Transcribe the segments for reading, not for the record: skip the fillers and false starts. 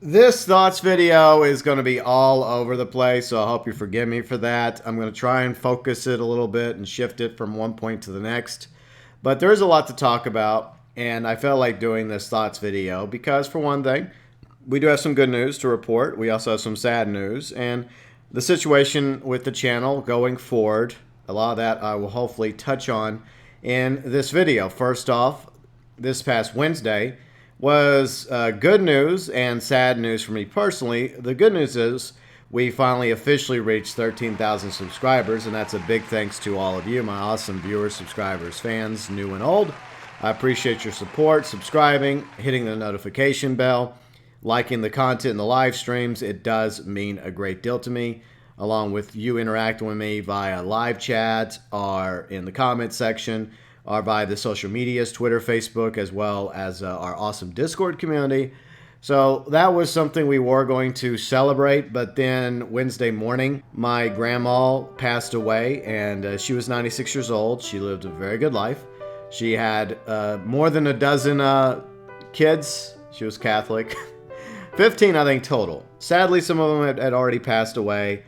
This thoughts video is going to be all over the place, so I hope you forgive me for that. I'm going to try and focus it a little bit and shift it from one point to the next. But there is a lot to talk about, and I felt like doing this thoughts video because, for one thing, we do have some good news to report. We also have some sad news, and the situation with the channel going forward, a lot of that I will hopefully touch on in this video. First off, this past Wednesday was good news and sad news for me personally. The good news is we finally officially reached 13,000 subscribers, and that's a big thanks to all of you, my awesome viewers, subscribers, fans, new and old. I appreciate your support, subscribing, hitting the notification bell, liking the content in the live streams. It does mean a great deal to me, along with you interacting with me via live chat or in the comment section, or via the social medias, Twitter, Facebook, as well as our awesome Discord community. So that was something we were going to celebrate, but then Wednesday morning, my grandma passed away, and she was 96 years old. She lived a very good life. She had more than a dozen kids. She was Catholic. 15, I think, total. Sadly, some of them had already passed away.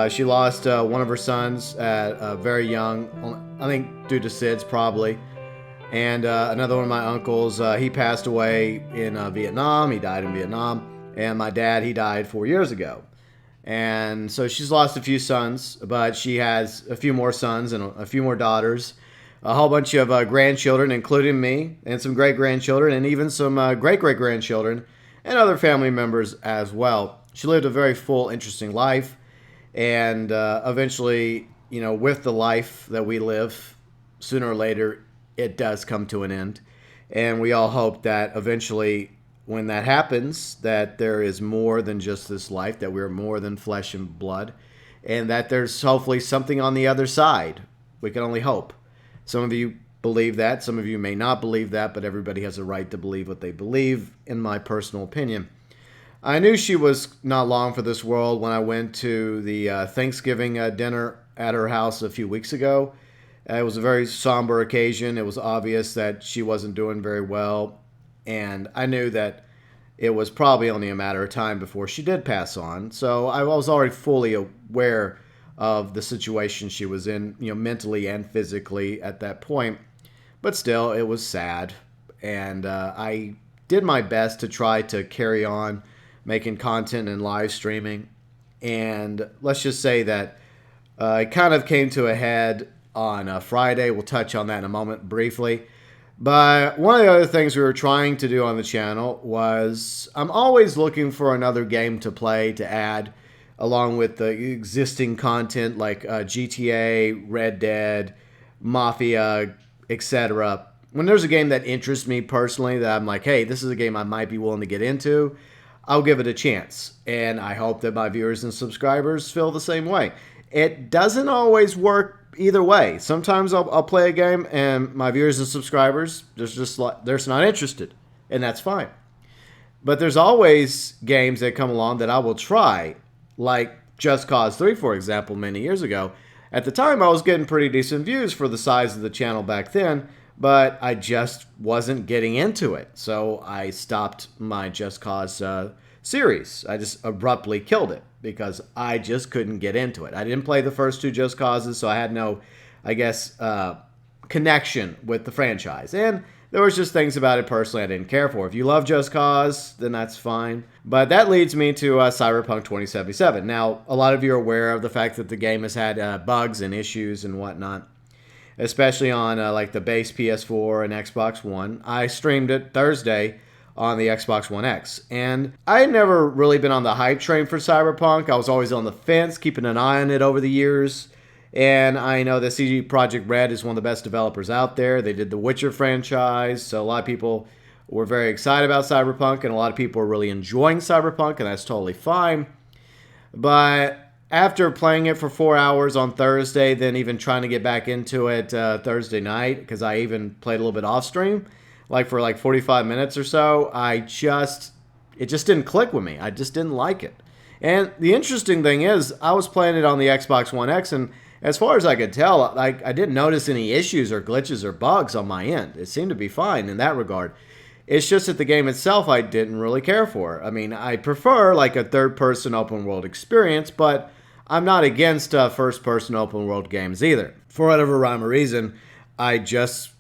She lost one of her sons at very young, I think due to SIDS probably. And another one of my uncles, he passed away in Vietnam. He died in Vietnam. And my dad, he died 4 years ago. And so she's lost a few sons, but she has a few more sons and a few more daughters. A whole bunch of grandchildren, including me, and some great-grandchildren, and even some great-great-grandchildren, and other family members as well. She lived a very full, interesting life. And eventually, you know, with the life that we live, sooner or later, it does come to an end. And we all hope that eventually, when that happens, that there is more than just this life, that we're more than flesh and blood, and that there's hopefully something on the other side. We can only hope. Some of you believe that. Some of you may not believe that, but everybody has a right to believe what they believe, in my personal opinion. I knew she was not long for this world when I went to the Thanksgiving dinner at her house a few weeks ago. It was a very somber occasion. It was obvious that she wasn't doing very well, and I knew that it was probably only a matter of time before she did pass on. So I was already fully aware of the situation she was in, you know, mentally and physically at that point. But still, it was sad, and I did my best to try to carry on making content and live streaming. And let's just say that it kind of came to a head on Friday. We'll touch on that in a moment briefly. But one of the other things we were trying to do on the channel was I'm always looking for another game to play to add along with the existing content like GTA, Red Dead, Mafia, etc. When there's a game that interests me personally that I'm like, hey, this is a game I might be willing to get into, I'll give it a chance, and I hope that my viewers and subscribers feel the same way. It doesn't always work either way. Sometimes I'll play a game, and my viewers and subscribers, they're just not interested, and that's fine. But there's always games that come along that I will try, like Just Cause 3, for example, many years ago. At the time, I was getting pretty decent views for the size of the channel back then, but I just wasn't getting into it. So I stopped my Just Cause series. I just abruptly killed it because I just couldn't get into it. I didn't play the first two Just Causes, so I had no, I guess, connection with the franchise. And there was just things about it personally I didn't care for. If you love Just Cause, then that's fine. But that leads me to Cyberpunk 2077. Now, a lot of you are aware of the fact that the game has had bugs and issues and whatnot, especially on like the base PS4 and Xbox One. I streamed it Thursday on the Xbox One X, and I had never really been on the hype train for Cyberpunk. I was always on the fence, keeping an eye on it over the years, and I know that CD Projekt Red is one of the best developers out there. They did the Witcher franchise, so a lot of people were very excited about Cyberpunk, and a lot of people are really enjoying Cyberpunk, and that's totally fine. But after playing it for 4 hours on Thursday, then even trying to get back into it Thursday night, because I even played a little bit off stream, like for like 45 minutes or so, it just didn't click with me. I just didn't like it. And the interesting thing is, I was playing it on the Xbox One X, and as far as I could tell, I didn't notice any issues or glitches or bugs on my end. It seemed to be fine in that regard. It's just that the game itself I didn't really care for. I mean, I prefer like a third-person open-world experience, but I'm not against first-person open-world games either. For whatever rhyme or reason, I just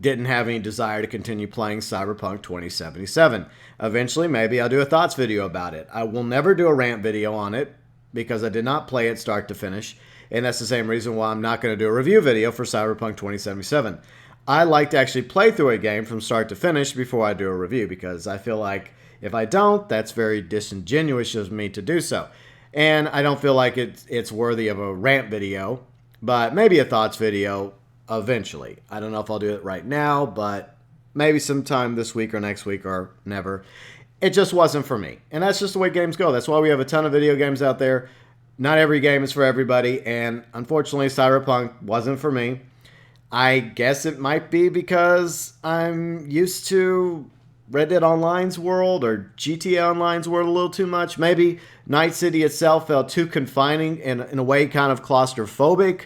didn't have any desire to continue playing Cyberpunk 2077. Eventually, maybe I'll do a thoughts video about it. I will never do a rant video on it because I did not play it start to finish, and that's the same reason why I'm not going to do a review video for Cyberpunk 2077. I like to actually play through a game from start to finish before I do a review because I feel like if I don't, that's very disingenuous of me to do so. And I don't feel like it's worthy of a rant video, but maybe a thoughts video eventually. I don't know if I'll do it right now, but maybe sometime this week or next week or never. It just wasn't for me. And that's just the way games go. That's why we have a ton of video games out there. Not every game is for everybody, and unfortunately, Cyberpunk wasn't for me. I guess it might be because I'm used to Red Dead Online's world or GTA Online's world a little too much. Maybe Night City itself felt too confining and in a way kind of claustrophobic.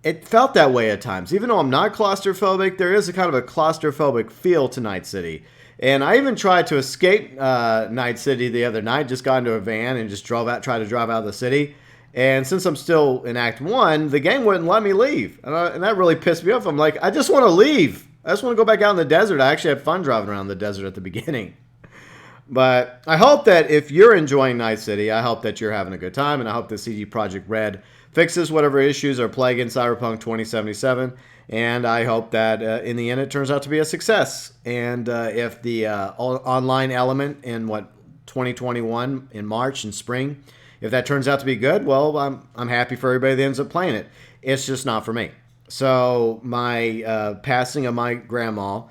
It felt that way at times. Even though I'm not claustrophobic, there is a kind of a claustrophobic feel to Night City. And I even tried to escape Night City the other night, just got into a van and just tried to drive out of the city. And since I'm still in Act 1, the game wouldn't let me leave. And that really pissed me off. I'm like, I just want to leave. I just want to go back out in the desert. I actually had fun driving around the desert at the beginning. But I hope that if you're enjoying Night City, I hope that you're having a good time. And I hope that CD Projekt Red fixes whatever issues are plaguing Cyberpunk 2077. And I hope that in the end it turns out to be a success. And if the online element in 2021 in March and spring, if that turns out to be good, well, I'm happy for everybody that ends up playing it. It's just not for me. So my passing of my grandma,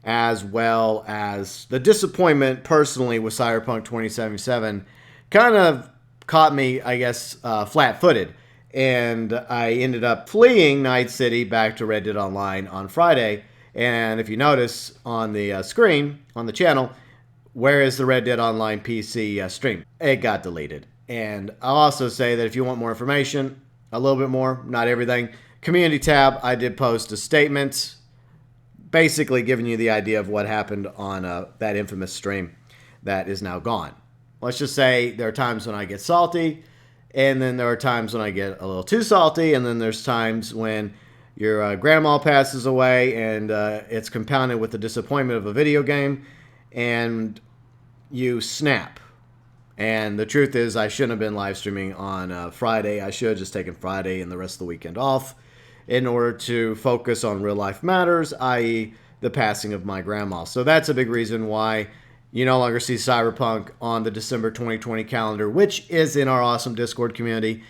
as well as the disappointment personally with Cyberpunk 2077, kind of caught me, I guess, flat-footed. And I ended up fleeing Night City back to Red Dead Online on Friday. And if you notice on the screen, on the channel, where is the Red Dead Online PC stream? It got deleted. And I'll also say that if you want more information, a little bit more, not everything, community tab, I did post a statement basically giving you the idea of what happened on that infamous stream that is now gone. Let's just say there are times when I get salty, and then there are times when I get a little too salty, and then there's times when your grandma passes away and it's compounded with the disappointment of a video game, and you snap. And the truth is, I shouldn't have been live streaming on Friday. I should have just taken Friday and the rest of the weekend off in order to focus on real life matters, i.e. the passing of my grandma. So that's a big reason why you no longer see Cyberpunk on the December 2020 calendar, which is in our awesome Discord community.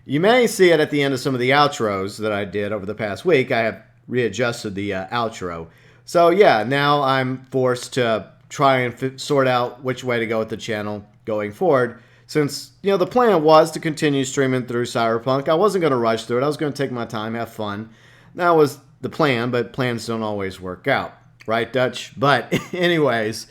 You may see it at the end of some of the outros that I did over the past week. I have readjusted the outro. So yeah, now I'm forced to try and sort out which way to go with the channel going forward. Since, you know, the plan was to continue streaming through Cyberpunk. I wasn't going to rush through it. I was going to take my time, have fun. That was the plan, but plans don't always work out. Right, Dutch? But anyways,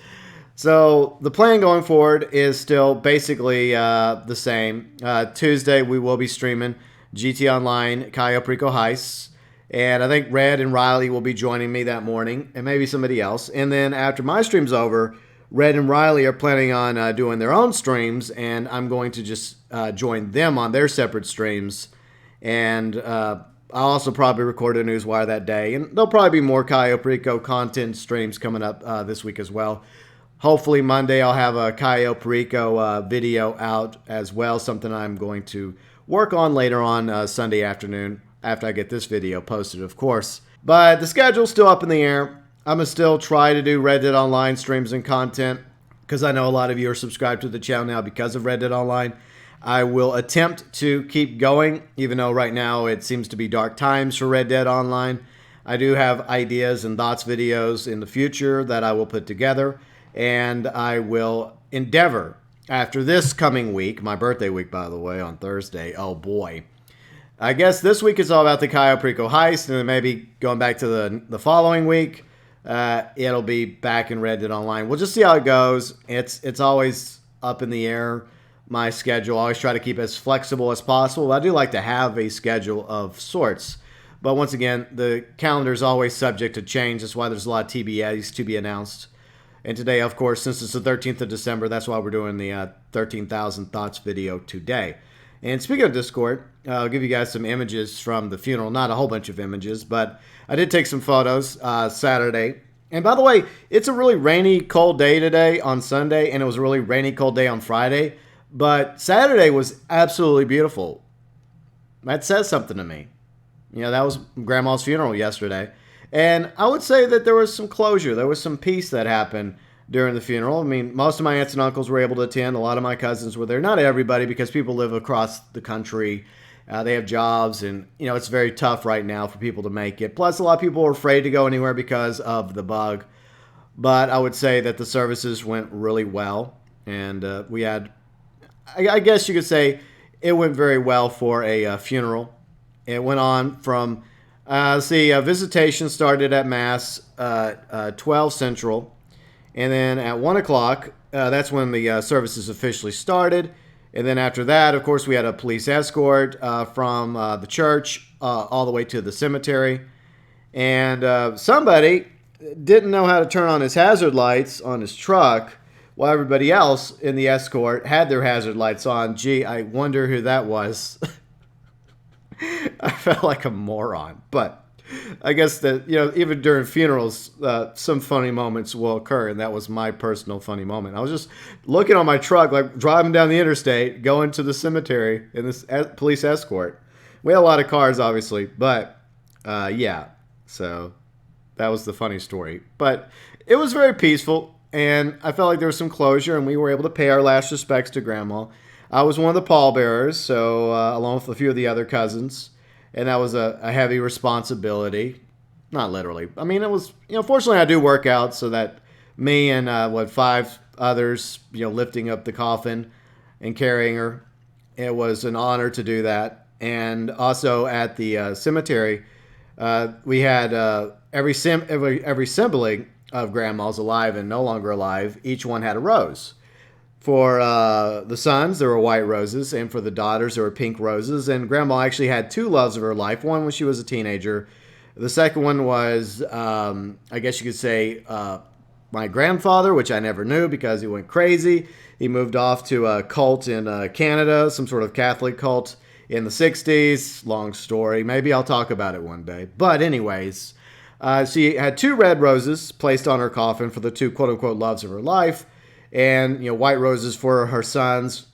so the plan going forward is still basically the same. Tuesday, we will be streaming GT Online, Cayo Perico Heists. And I think Red and Riley will be joining me that morning, and maybe somebody else. And then after my stream's over, Red and Riley are planning on doing their own streams, and I'm going to just join them on their separate streams. And I'll also probably record a newswire that day. And there'll probably be more Cayo Perico content streams coming up this week as well. Hopefully Monday I'll have a Cayo Perico video out as well, something I'm going to work on later on Sunday afternoon after I get this video posted, of course. But the schedule's still up in the air. I'm going to still try to do Red Dead Online streams and content because I know a lot of you are subscribed to the channel now because of Red Dead Online. I will attempt to keep going, even though right now it seems to be dark times for Red Dead Online. I do have ideas and thoughts videos in the future that I will put together, and I will endeavor after this coming week, my birthday week, by the way, on Thursday. Oh boy. I guess this week is all about the Cayo Perico heist, and then maybe going back to the following week, it'll be back in Red Dead Online. We'll just see how it goes. It's always up in the air, my schedule. I always try to keep it as flexible as possible. I do like to have a schedule of sorts. But once again, the calendar is always subject to change. That's why there's a lot of TBAs to be announced. And today, of course, since it's the 13th of December, that's why we're doing the 13,000 Thoughts video today. And speaking of Discord, I'll give you guys some images from the funeral. Not a whole bunch of images, but I did take some photos Saturday. And by the way, it's a really rainy, cold day today on Sunday, and it was a really rainy, cold day on Friday. But Saturday was absolutely beautiful. That says something to me. You know, that was Grandma's funeral yesterday. And I would say that there was some closure. There was some peace that happened during the funeral. I mean, most of my aunts and uncles were able to attend. A lot of my cousins were there. Not everybody, because people live across the country. They have jobs, and, you know, it's very tough right now for people to make it. Plus, a lot of people were afraid to go anywhere because of the bug. But I would say that the services went really well. And we had, I guess you could say, it went very well for a funeral. It went on from, visitation started at Mass 12 Central. And then at 1 o'clock, that's when the services officially started. And then after that, of course, we had a police escort from the church all the way to the cemetery. And somebody didn't know how to turn on his hazard lights on his truck, while everybody else in the escort had their hazard lights on. Gee, I wonder who that was. I felt like a moron. But I guess that, you know, even during funerals, some funny moments will occur, and that was my personal funny moment. I was just looking on my truck, like driving down the interstate, going to the cemetery in this police escort. We had a lot of cars, obviously, but yeah, so that was the funny story. But it was very peaceful, and I felt like there was some closure, and we were able to pay our last respects to Grandma. I was one of the pallbearers, so along with a few of the other cousins. And that was a heavy responsibility. Not literally. I mean, it was, you know, fortunately I do work out, so that me and, 5 others, you know, lifting up the coffin and carrying her, it was an honor to do that. And also at the cemetery, we had every sibling of Grandma's alive and no longer alive. Each one had a rose. For the sons, there were white roses, and for the daughters, there were pink roses. And Grandma actually had 2 loves of her life. One when she was a teenager. The second one was, I guess you could say, my grandfather, which I never knew because he went crazy. He moved off to a cult in Canada, some sort of Catholic cult in the 60s. Long story. Maybe I'll talk about it one day. But anyways, she had 2 red roses placed on her coffin for the 2 quote-unquote loves of her life. And, you know, white roses for her sons,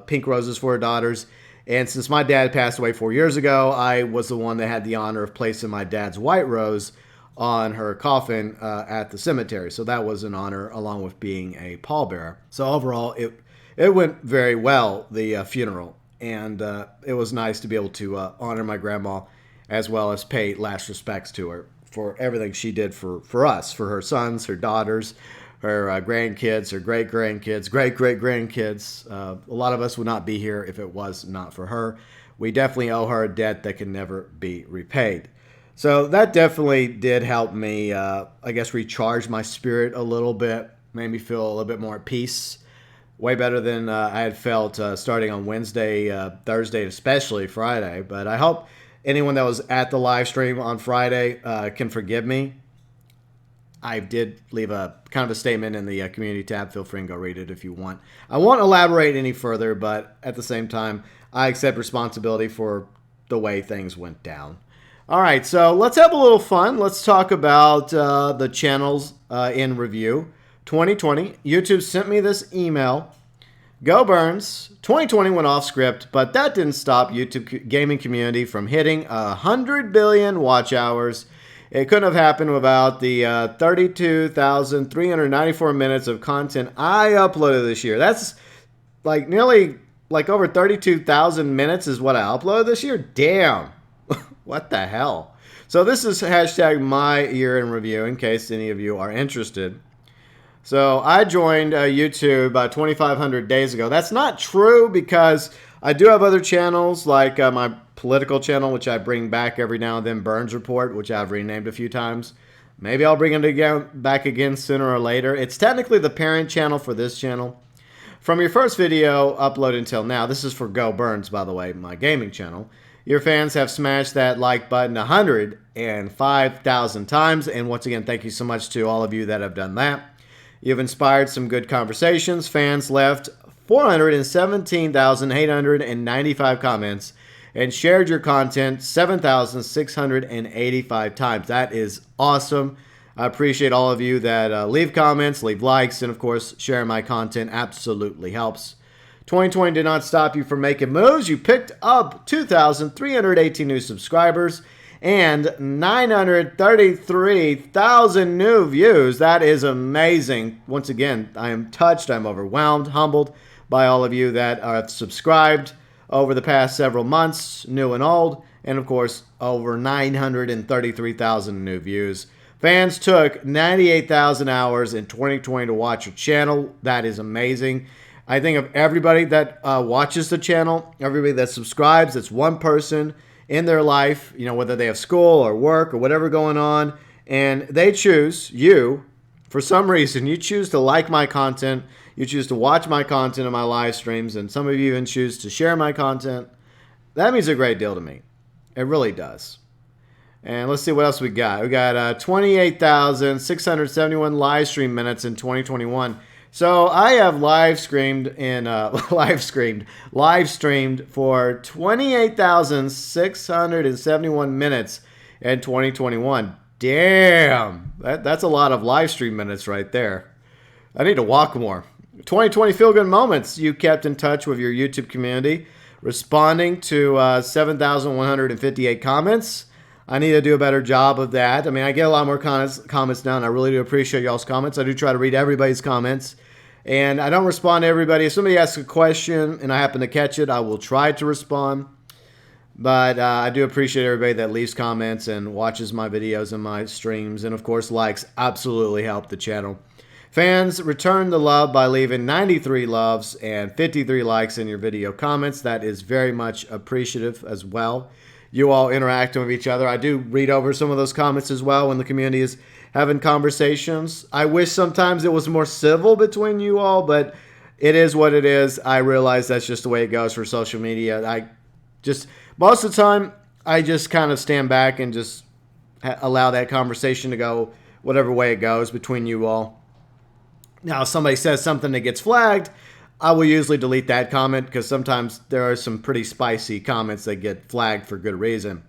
pink roses for her daughters. And since my dad passed away 4 years ago, I was the one that had the honor of placing my dad's white rose on her coffin at the cemetery. So that was an honor, along with being a pallbearer. So overall, it went very well, the funeral. And it was nice to be able to honor my grandma, as well as pay last respects to her for everything she did for us, for her sons, her daughters, her grandkids, her great-grandkids, great-great-grandkids. A lot of us would not be here if it was not for her. We definitely owe her a debt that can never be repaid. So that definitely did help me, I guess, recharge my spirit a little bit, made me feel a little bit more at peace. Way better than I had felt starting on Wednesday, Thursday, especially Friday. But I hope anyone that was at the live stream on Friday can forgive me. I did leave a kind of a statement in the community tab. Feel free and go read it if you want. I won't elaborate any further, but at the same time, I accept responsibility for the way things went down. All right, so let's have a little fun. Let's talk about the channels in review. 2020, YouTube sent me this email. GeauxBurns, 2020 went off script, but that didn't stop YouTube gaming community from hitting 100 billion watch hours. It couldn't have happened without the 32,394 minutes of content I uploaded this year. That's like nearly like over 32,000 minutes is what I uploaded this year. Damn. What the hell? So this is hashtag my year in review in case any of you are interested. So I joined YouTube 2,500 days ago. That's not true because I do have other channels like my political channel, which I bring back every now and then, Burns Report, which I've renamed a few times. Maybe I'll bring it back again sooner or later. It's technically the parent channel for this channel. From your first video upload until now, this is for GeauxBurns, by the way, my gaming channel. Your fans have smashed that like button 105,000 times. And once again, thank you so much to all of you that have done that. You've inspired some good conversations. Fans left 417,895 comments and shared your content 7,685 times. That is awesome. I appreciate all of you that leave comments, leave likes, and of course, sharing my content absolutely helps. 2020 did not stop you from making moves. You picked up 2,318 new subscribers and 933,000 new views. That is amazing. Once again, I am touched, I'm overwhelmed, humbled by all of you that have subscribed over the past several months, new and old, and of course, over 933,000 new views. Fans took 98,000 hours in 2020 to watch your channel. That is amazing. I think of everybody that watches the channel, everybody that subscribes, that's one person in their life, you know, whether they have school or work or whatever going on, and they choose, you, for some reason, you choose to like my content, you choose to watch my content in my live streams, and some of you even choose to share my content. That means a great deal to me. It really does. And let's see what else we got. We got 28,671 live stream minutes in 2021. So I have live streamed for 28,671 minutes in 2021. Damn, that's a lot of live stream minutes right there. I need to walk more. 2020 feel good moments. You kept in touch with your YouTube community, responding to 7,158 comments. I need to do a better job of that. I mean, I get a lot more comments now, and I really do appreciate y'all's comments. I do try to read everybody's comments, and I don't respond to everybody. If somebody asks a question and I happen to catch it, I will try to respond. But I do appreciate everybody that leaves comments and watches my videos and my streams, and of course, likes absolutely help the channel. Fans, return the love by leaving 93 loves and 53 likes in your video comments. That is very much appreciative as well. You all interacting with each other. I do read over some of those comments as well when the community is having conversations. I wish sometimes it was more civil between you all, but it is what it is. I realize that's just the way it goes for social media. Most of the time, I just kind of stand back and just allow that conversation to go whatever way it goes between you all. Now, if somebody says something that gets flagged, I will usually delete that comment because sometimes there are some pretty spicy comments that get flagged for good reason.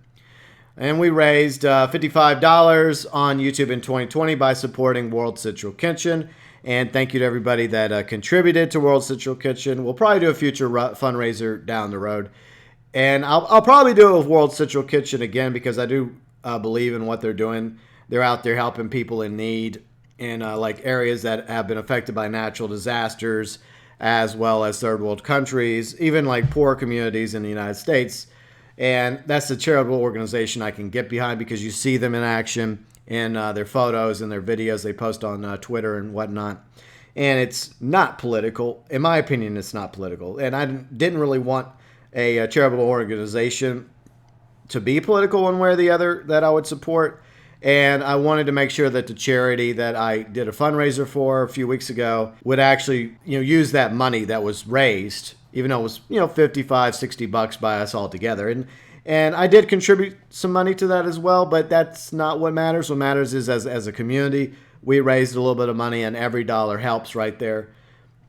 And we raised $55 on YouTube in 2020 by supporting World Central Kitchen. And thank you to everybody that contributed to World Central Kitchen. We'll probably do a future fundraiser down the road. And I'll probably do it with World Central Kitchen again because I do believe in what they're doing. They're out there helping people in need in like areas that have been affected by natural disasters, as well as third world countries, even like poor communities in the United States. And that's a charitable organization I can get behind because you see them in action in their photos and their videos they post on Twitter and whatnot. And it's not political. In my opinion, it's not political. And I didn't really want a charitable organization to be political one way or the other that I would support. And I wanted to make sure that the charity that I did a fundraiser for a few weeks ago would actually, use that money that was raised, even though it was, $55, $60 by us all together. And I did contribute some money to that as well, but that's not what matters. What matters is as a community, we raised a little bit of money and every dollar helps right there.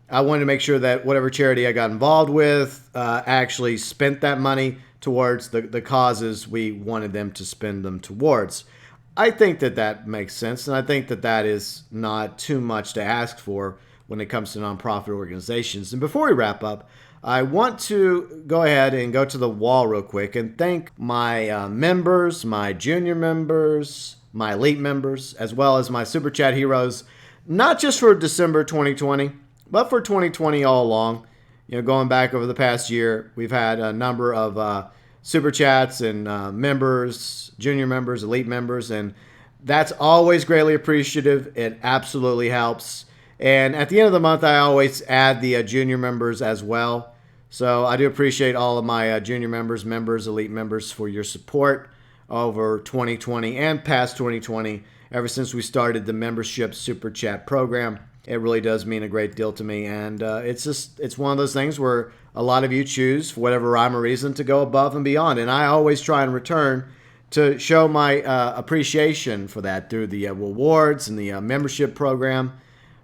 I wanted to make sure that whatever charity I got involved with actually spent that money towards the causes we wanted them to spend them towards. I think that makes sense, and I think that is not too much to ask for when it comes to nonprofit organizations. And before we wrap up, I want to go ahead and go to the wall real quick and thank my members, my junior members, my elite members, as well as my Super Chat heroes, not just for December 2020, but for 2020 all along. Going back over the past year, we've had a number of Super Chats and members, junior members, elite members, and that's always greatly appreciative. It absolutely helps. And at the end of the month, I always add the junior members as well. So I do appreciate all of my junior members, elite members for your support over 2020 and past 2020, ever since we started the membership Super Chat program. It really does mean a great deal to me. And it's one of those things where a lot of you choose, for whatever rhyme or reason, to go above and beyond. And I always try and return to show my appreciation for that through the rewards and the membership program.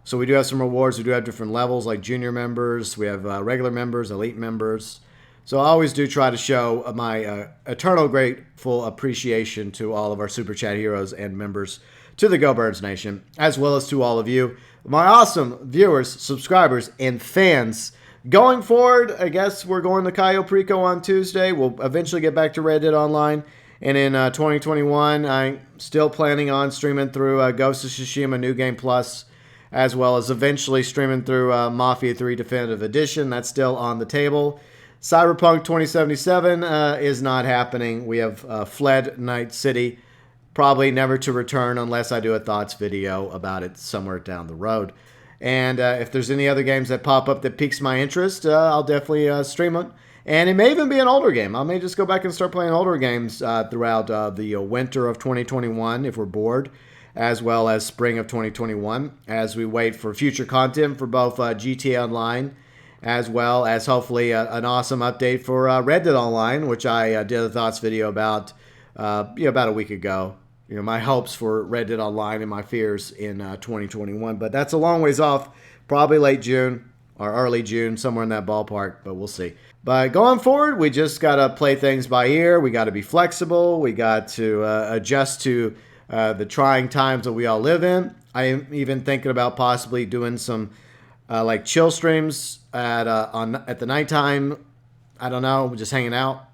So we do have some rewards. We do have different levels like junior members. We have regular members, elite members. So I always do try to show my eternal grateful appreciation to all of our Super Chat heroes and members to the GeauxBurns Nation, as well as to all of you, my awesome viewers, subscribers, and fans. Going forward, I guess we're going to Cayo Perico on Tuesday. We'll eventually get back to Red Dead Online. And in 2021, I'm still planning on streaming through Ghost of Tsushima New Game Plus, as well as eventually streaming through Mafia 3 Definitive Edition. That's still on the table. Cyberpunk 2077 is not happening. We have fled Night City, probably never to return unless I do a thoughts video about it somewhere down the road. And if there's any other games that pop up that piques my interest, I'll definitely stream them. And it may even be an older game. I may just go back and start playing older games throughout the winter of 2021 if we're bored, as well as spring of 2021, as we wait for future content for both GTA Online, as well as hopefully an awesome update for Red Dead Online, which I did a thoughts video about about a week ago. My hopes for Red Dead Online and my fears in 2021. But that's a long ways off, probably late June or early June, somewhere in that ballpark, but we'll see. But going forward, we just got to play things by ear. We got to be flexible. We got to adjust to the trying times that we all live in. I am even thinking about possibly doing some like chill streams at the nighttime. I don't know, just hanging out.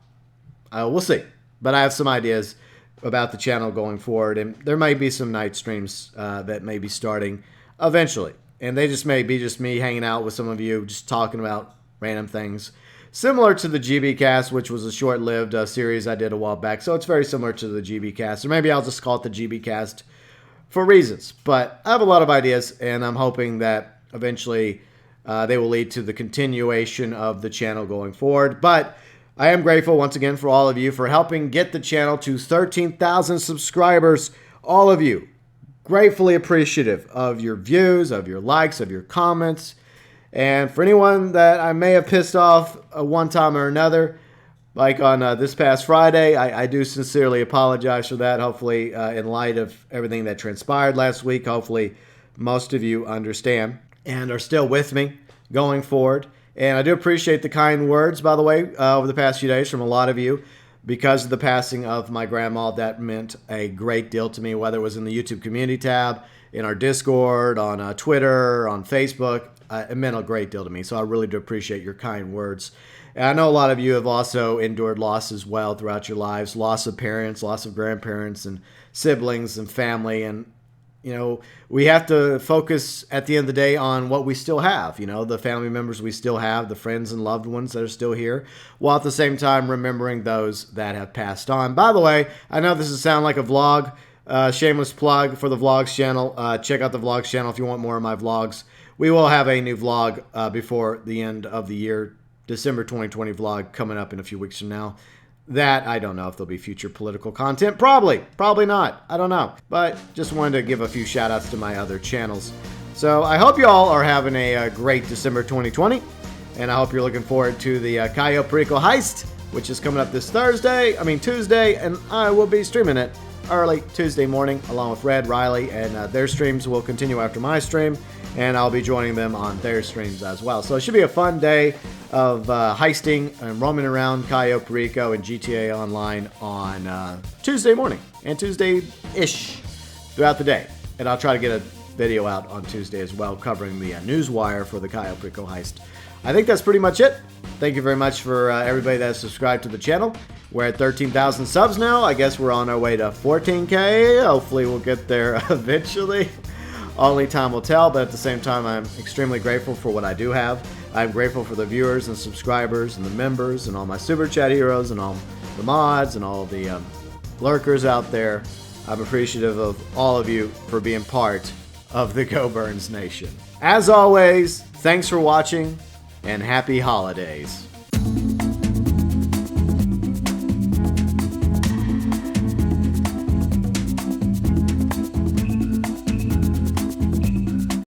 We'll see. But I have some ideas about the channel going forward, and there might be some night streams that may be starting eventually. And they just may be just me hanging out with some of you, just talking about random things. Similar to the GB Cast, which was a short-lived series I did a while back. So it's very similar to the GB Cast. Or maybe I'll just call it the GB Cast for reasons. But I have a lot of ideas, and I'm hoping that eventually they will lead to the continuation of the channel going forward. But I am grateful once again for all of you for helping get the channel to 13,000 subscribers. All of you. Gratefully appreciative of your views, of your likes, of your comments. And for anyone that I may have pissed off one time or another, like on this past Friday, I do sincerely apologize for that. Hopefully, in light of everything that transpired last week, hopefully most of you understand and are still with me going forward. And I do appreciate the kind words, by the way, over the past few days from a lot of you. Because of the passing of my grandma, that meant a great deal to me, whether it was in the YouTube community tab, in our Discord, on Twitter, on Facebook. It meant a great deal to me, so I really do appreciate your kind words. And I know a lot of you have also endured loss as well throughout your lives, loss of parents, loss of grandparents, and siblings and family. And, we have to focus at the end of the day on what we still have, the family members we still have, the friends and loved ones that are still here, while at the same time remembering those that have passed on. By the way, I know this will sound like a vlog, shameless plug for the vlogs channel. Check out the vlogs channel if you want more of my vlogs. We will have a new vlog before the end of the year, December 2020 vlog coming up in a few weeks from now. That, I don't know if there'll be future political content. Probably not. I don't know. But just wanted to give a few shout outs to my other channels. So I hope you all are having a great December 2020. And I hope you're looking forward to the Cayo Perico heist, which is coming up this Tuesday. And I will be streaming it early Tuesday morning along with Red, Riley, and their streams will continue after my stream. And I'll be joining them on their streams as well. So it should be a fun day of heisting and roaming around Cayo Perico and GTA Online on Tuesday morning and Tuesday-ish throughout the day. And I'll try to get a video out on Tuesday as well covering the newswire for the Cayo Perico heist. I think that's pretty much it. Thank you very much for everybody that has subscribed to the channel. We're at 13,000 subs now. I guess we're on our way to 14K. Hopefully we'll get there eventually. Only time will tell, but at the same time, I'm extremely grateful for what I do have. I'm grateful for the viewers and subscribers and the members and all my Super Chat heroes and all the mods and all the lurkers out there. I'm appreciative of all of you for being part of the GeauxBurns Nation. As always, thanks for watching and happy holidays.